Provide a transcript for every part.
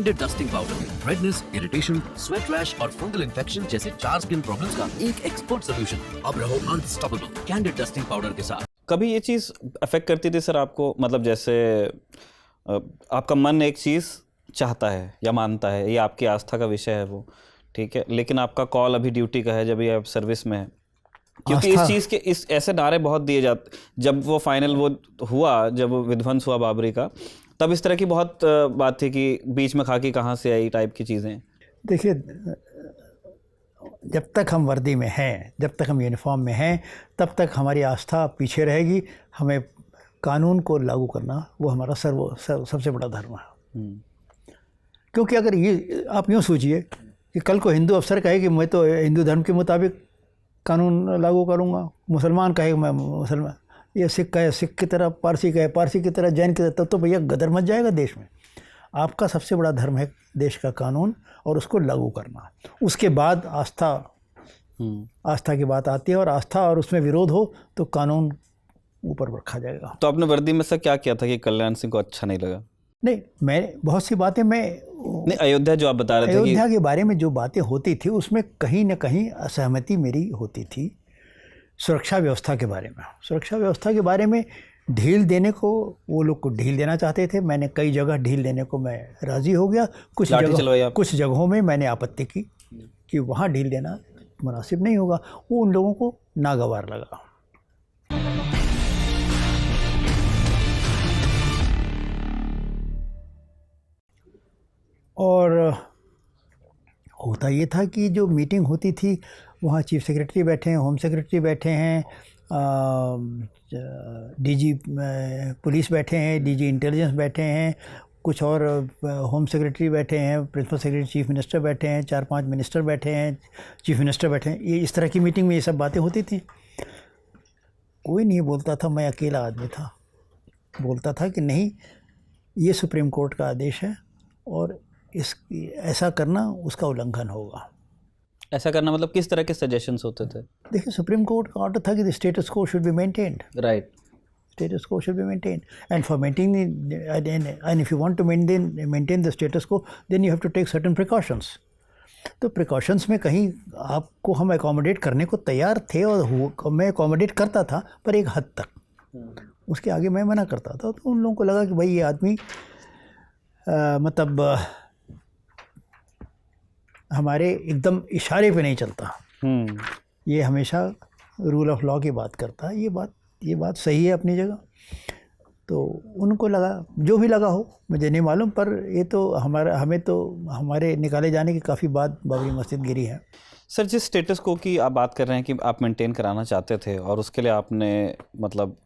Candid dusting powder redness, irritation, sweat rash और fungal infection जैसे 4 skin problems का एक एक्सपर्ट सॉल्यूशन। अब रहो अनस्टॉपेबल कैंडिड डस्टिंग पाउडर के साथ। कभी ये चीज़ अफेक्ट करती थी सर आपको, मतलब जैसे आपका मन एक चीज़ चाहता है या मानता है, ये आपकी आस्था का विषय है वो, ठीक है, लेकिन आपका कॉल अभी ड्यूटी का है जब ये आप सर्विस में है, क्योंकि इस चीज़ के इस ऐसे नारे बहुत दिए जाते, जब वो फाइनल वो हुआ, जब विध्वंस हुआ बाबरी का, तब इस तरह की बहुत बात थी कि बीच में खाकी कहाँ से आई टाइप की चीज़ें। देखिए, जब तक हम वर्दी में हैं, जब तक हम यूनिफॉर्म में हैं, तब तक हमारी आस्था पीछे रहेगी। हमें कानून को लागू करना वो हमारा सबसे बड़ा धर्म है। क्योंकि अगर ये आप यूँ सोचिए कि कल को हिंदू अफसर कहे कि मैं तो हिंदू धर्म के मुताबिक कानून लागू करूँगा, मुसलमान कहे मैं मुसलमान, ये सिख कहे सिख की तरह, पारसी कहे पारसी की तरह, जैन की तरह, तब तो भैया गदर मच जाएगा देश में। आपका सबसे बड़ा धर्म है देश का कानून और उसको लागू करना। उसके बाद आस्था की बात आती है, और आस्था और उसमें विरोध हो तो कानून ऊपर रखा जाएगा। तो आपने वर्दी में से क्या किया था कि कल्याण सिंह को अच्छा नहीं लगा? नहीं, मैं बहुत सी बातें नहीं, अयोध्या जो आप बता रहे थे, अयोध्या के बारे में जो बातें होती थी उसमें कहीं ना कहीं असहमति मेरी होती थी। सुरक्षा व्यवस्था के बारे में, सुरक्षा व्यवस्था के बारे में ढील देने को, वो लोग को ढील देना चाहते थे। मैंने कई जगह ढील देने को मैं राज़ी हो गया। कुछ जगहों में मैंने आपत्ति की कि वहाँ ढील देना मुनासिब नहीं होगा, वो उन लोगों को नागवार लगा। और होता ये था कि जो मीटिंग होती थी वहाँ चीफ सेक्रेटरी बैठे हैं, होम सेक्रेटरी बैठे हैं, डीजी पुलिस बैठे हैं, डीजी इंटेलिजेंस बैठे हैं, कुछ और होम सेक्रेटरी बैठे हैं, प्रिंसिपल सेक्रेटरी, चीफ मिनिस्टर बैठे हैं, 4-5 मिनिस्टर बैठे हैं, चीफ मिनिस्टर बैठे हैं। ये इस तरह की मीटिंग में ये सब बातें होती थी। कोई नहीं बोलता था, मैं अकेला आदमी था, बोलता था कि नहीं, ये सुप्रीम कोर्ट का आदेश है और ऐसा करना उसका उल्लंघन होगा। ऐसा करना मतलब किस तरह के सजेशंस होते थे? देखिए, सुप्रीम कोर्ट का ऑर्डर था कि द स्टेटस को should be maintained, right, status quo should be maintained, and for maintaining and if you want to maintain the status quo, then you have to take certain precautions. तो precautions में कहीं आपको हम accommodate करने को तैयार थे, और मैं अकोमोडेट करता था पर एक हद तक, उसके आगे मैं मना करता था। तो उन लोगों को लगा कि भाई ये आदमी मतलब हमारे एकदम इशारे पे नहीं चलता, ये हमेशा रूल ऑफ लॉ की बात करता है। ये बात सही है अपनी जगह। तो उनको लगा, जो भी लगा हो मुझे नहीं मालूम, पर ये तो हमारे निकाले जाने की काफ़ी बाद बाबरी मस्जिद गिरी है। सर, जिस स्टेटस को की आप बात कर रहे हैं कि आप मेंटेन कराना चाहते थे, और उसके लिए आपने मतलब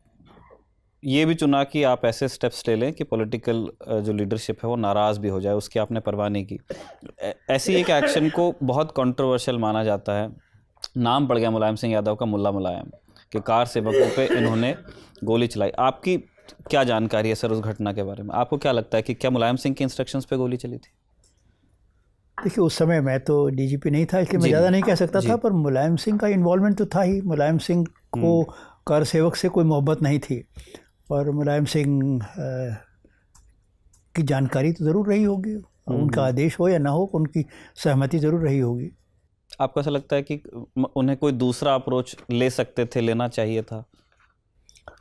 ये भी चुना कि आप ऐसे स्टेप्स ले लें कि पॉलिटिकल जो लीडरशिप है वो नाराज़ भी हो जाए, उसकी आपने परवाह नहीं की। ऐसी एक एक्शन को बहुत कंट्रोवर्शियल माना जाता है। नाम पड़ गया मुलायम सिंह यादव का, मुल्ला मुलायम, कि कार सेवकों पे इन्होंने गोली चलाई। आपकी क्या जानकारी है सर उस घटना के बारे में? आपको क्या लगता है कि क्या मुलायम सिंह के इंस्ट्रक्शंस पे गोली चली थी? देखिए, उस समय मैं तो डीजीपी नहीं था, इसलिए मैं ज़्यादा नहीं कह सकता था, पर मुलायम सिंह का इन्वॉल्वमेंट तो था ही। मुलायम सिंह को कार सेवक से कोई मोहब्बत नहीं थी, और मुलायम सिंह की जानकारी तो ज़रूर रही होगी, उनका आदेश हो या ना हो, उनकी सहमति ज़रूर रही होगी। आपको ऐसा लगता है कि उन्हें कोई दूसरा अप्रोच ले सकते थे, लेना चाहिए था?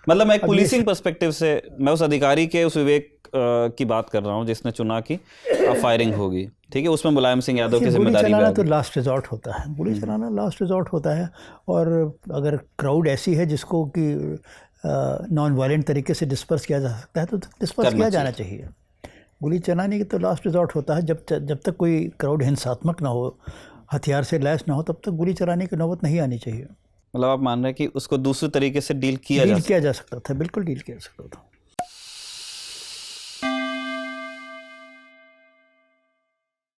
मतलब मैं एक पुलिसिंग पर्सपेक्टिव से, मैं उस अधिकारी के उस विवेक की बात कर रहा हूँ जिसने चुना कि फायरिंग होगी, ठीक है, उसमें मुलायम सिंह यादव की जिम्मेदारी भी चलाना तो लास्ट रिजॉर्ट होता है, गोली चलाना लास्ट रिजॉर्ट होता है। और अगर क्राउड ऐसी है जिसको कि नॉन वायलेंट तरीके से डिस्पर्स किया जा सकता है तो डिस्पर्स किया जाना चाहिए। गोली चलाने की तो लास्ट रिजॉर्ट होता है, जब तक कोई क्राउड हिंसात्मक ना हो, हथियार से लैस ना हो, तब तक गोली चलाने की नौबत नहीं आनी चाहिए। मतलब आप मान रहे हैं कि उसको दूसरे तरीके से डील किया जा सकता था? बिल्कुल डील किया जा सकता था।